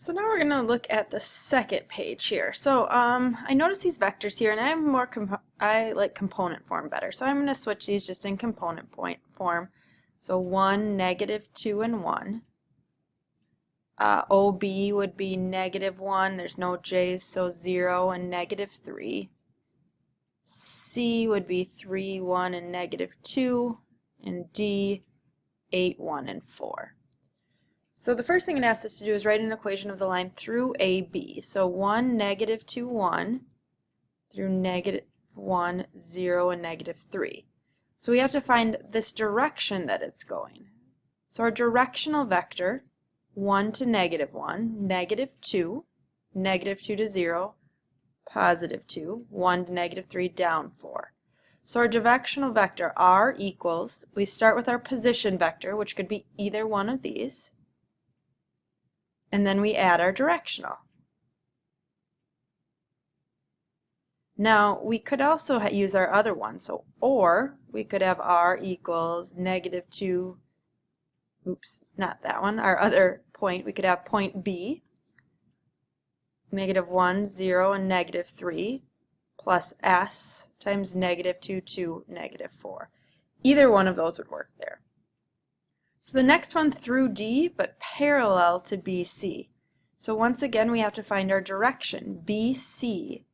So now we're going to look at the second page here. So I notice these vectors here, and I like component form better. So I'm going to switch these just in component point form. So 1, negative 2, and 1. OB would be negative 1. There's no J's, so 0 and negative 3. C would be 3, 1, and negative 2. And D, 8, 1, and 4. So the first thing it asks us to do is write an equation of the line through AB. So 1, negative 2, 1 through negative 1, 0, and negative 3. So we have to find this direction that it's going. So our directional vector, 1 to negative 1, negative 2 to 0, positive 2, 1 to negative 3, down 4. So our directional vector, R equals, we start with our position vector, which could be either one of these, and then we add our directional. Now we could also use our other one, or we could have R equals negative 2, not that one, our other point, we could have point B, negative 1, 0, and negative 3, plus S times negative 2, 2, negative 4. Either one of those would work there. So the next one through D, but parallel to BC. So once again, we have to find our direction. BC,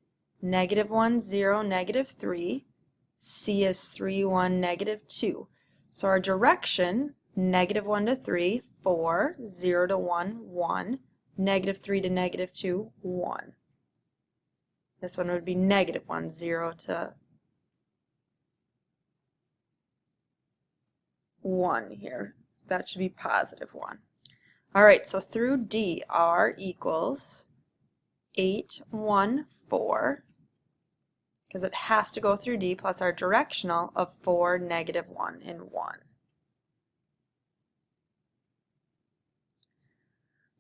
negative 1, 0, negative 3. C is 3, 1, negative 2. So our direction, negative 1 to 3, 4, 0 to 1, 1, negative 3 to negative 2, 1. This one would be negative 1, 0 to 1 here. That should be positive 1. All right, so through D, R equals 8, 1, 4, because it has to go through D, plus our directional of 4, negative 1, and 1.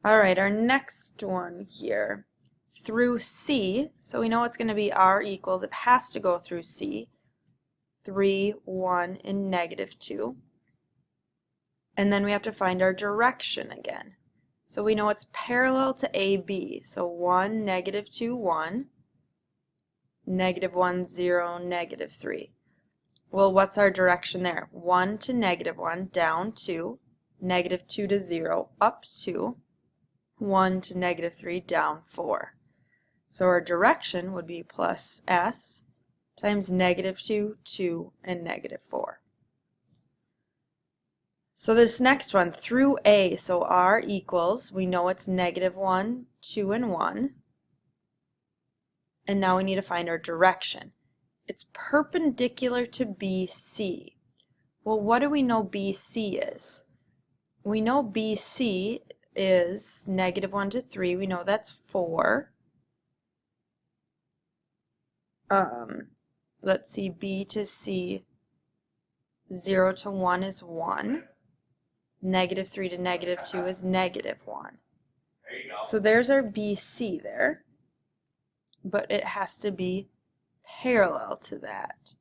All right, our next one here, through C, so we know it's going to be R equals, it has to go through C, 3, 1, and negative 2. And then we have to find our direction again. So we know it's parallel to AB. So 1, negative 2, 1, negative 1, 0, negative 3. Well, what's our direction there? 1 to negative 1, down 2, negative 2 to 0, up 2, 1 to negative 3, down 4. So our direction would be plus S times negative 2, 2, and negative 4. So this next one, through A, so R equals, we know it's negative 1, 2, and 1. And now we need to find our direction. It's perpendicular to BC. Well, what do we know BC is? We know BC is negative 1 to 3. We know that's 4. Let's see, B to C, 0 to 1 is 1. Negative 3 to negative 2 is negative 1. So there's our BC there, but it has to be parallel to that.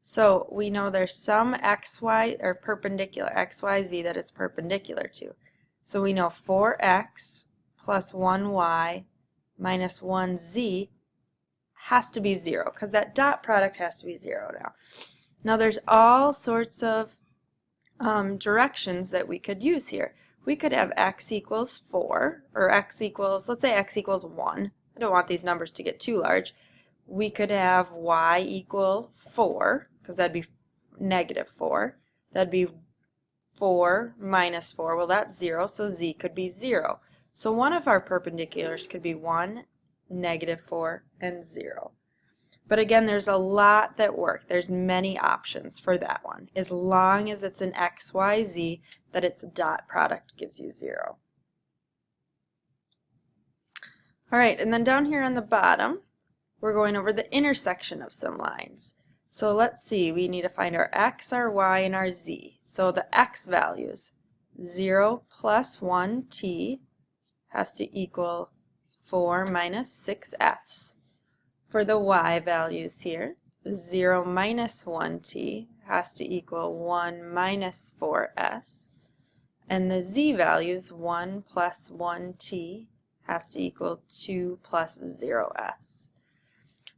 So we know there's some XY or perpendicular, XYZ, that it's perpendicular to. So we know 4x plus 1y minus 1z has to be 0, because that dot product has to be 0 now. Now there's all sorts of directions that we could use here. We could have x equals 4, or x equals, let's say x equals 1. I don't want these numbers to get too large. We could have y equal 4, because that'd be negative 4. That'd be 4 minus 4. Well, that's 0, so z could be 0. So one of our perpendiculars could be 1, negative 4, and 0. But again, there's a lot that work. There's many options for that one, as long as it's an XYZ that its dot product gives you 0. All right, and then down here on the bottom, we're going over the intersection of some lines. So let's see, we need to find our x, our y, and our z. So the x values, 0 plus 1t has to equal 4 minus 6s. For the y values here, 0 minus 1t has to equal 1 minus 4s. And the z values, 1 plus 1t has to equal 2 plus 0s.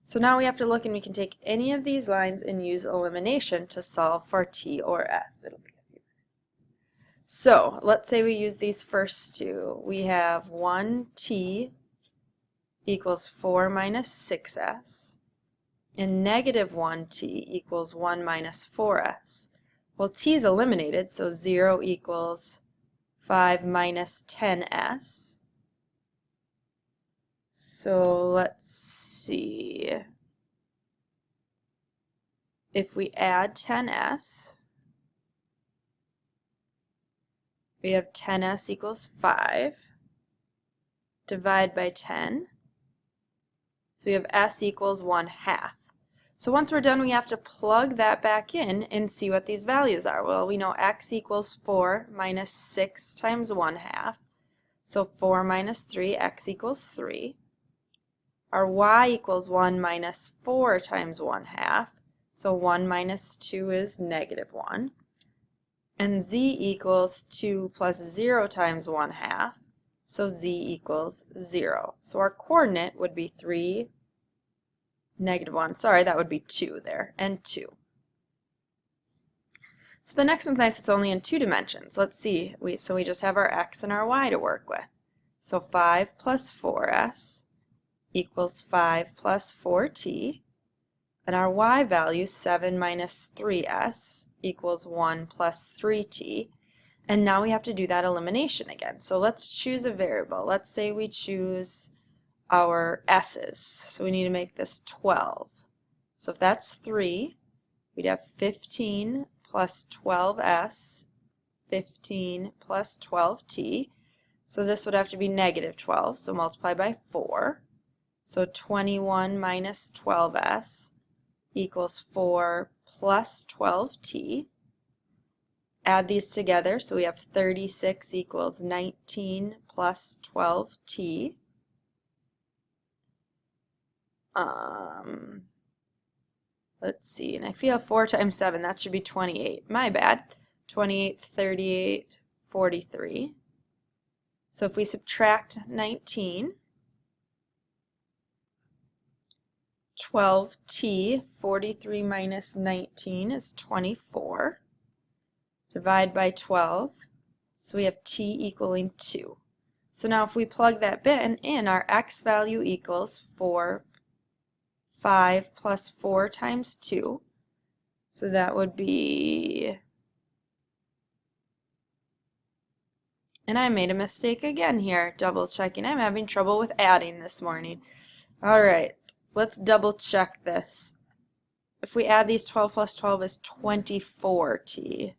So now we have to look, and we can take any of these lines and use elimination to solve for t or s. It'll be a few minutes. So let's say we use these first two. We have 1t equals 4 minus 6s, and negative 1t equals 1 minus 4s. Well, t is eliminated, so 0 equals 5 minus 10s. So let's see. If we add 10s, we have 10s equals 5. Divide by 10. So we have s equals 1/2. So once we're done, we have to plug that back in and see what these values are. Well, we know x equals 4 minus 6 times 1/2. So 4 minus 3, x equals 3. Our y equals 1 minus 4 times 1/2. So 1 minus 2 is negative 1. And z equals 2 plus 0 times 1/2. So z equals 0. So our coordinate would be 3, negative 1. Sorry, that would be 2 there, and 2. So the next one's nice, it's only in 2 dimensions. Let's see. So we just have our x and our y to work with. So 5 plus 4s equals 5 plus 4t. And our y value, 7 minus 3s, equals 1 plus 3t. And now we have to do that elimination again. So let's choose a variable. Let's say we choose our s's. So we need to make this 12. So if that's 3, we'd have 15 plus 12s, 15 plus 12t. So this would have to be negative 12, so multiply by 4. So 21 minus 12s equals 4 plus 12t. Add these together, so we have 36 equals 19 plus 12t. Let's see, and I feel 4 times 7, that should be 28. My bad. 28, 38, 43. So if we subtract 19, 12t, 43 minus 19 is 24. Divide by 12, so we have t equaling 2. So now if we plug that in, our x value equals 5 plus 4 times 2. So that would be, and I made a mistake again here, double checking. I'm having trouble with adding this morning. Alright, let's double check this. If we add these, 12 plus 12 is 24t.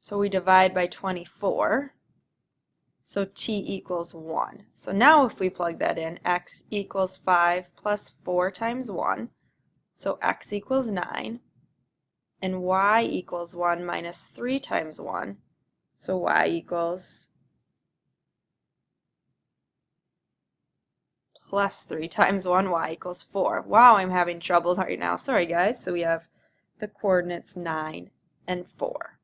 So we divide by 24. So t equals 1. So now if we plug that in, x equals 5 plus 4 times 1. So x equals 9. And y equals 1 minus 3 times 1. So y equals plus 3 times 1, y equals 4. Wow, I'm having trouble right now. Sorry guys. So we have the coordinates 9 and 4.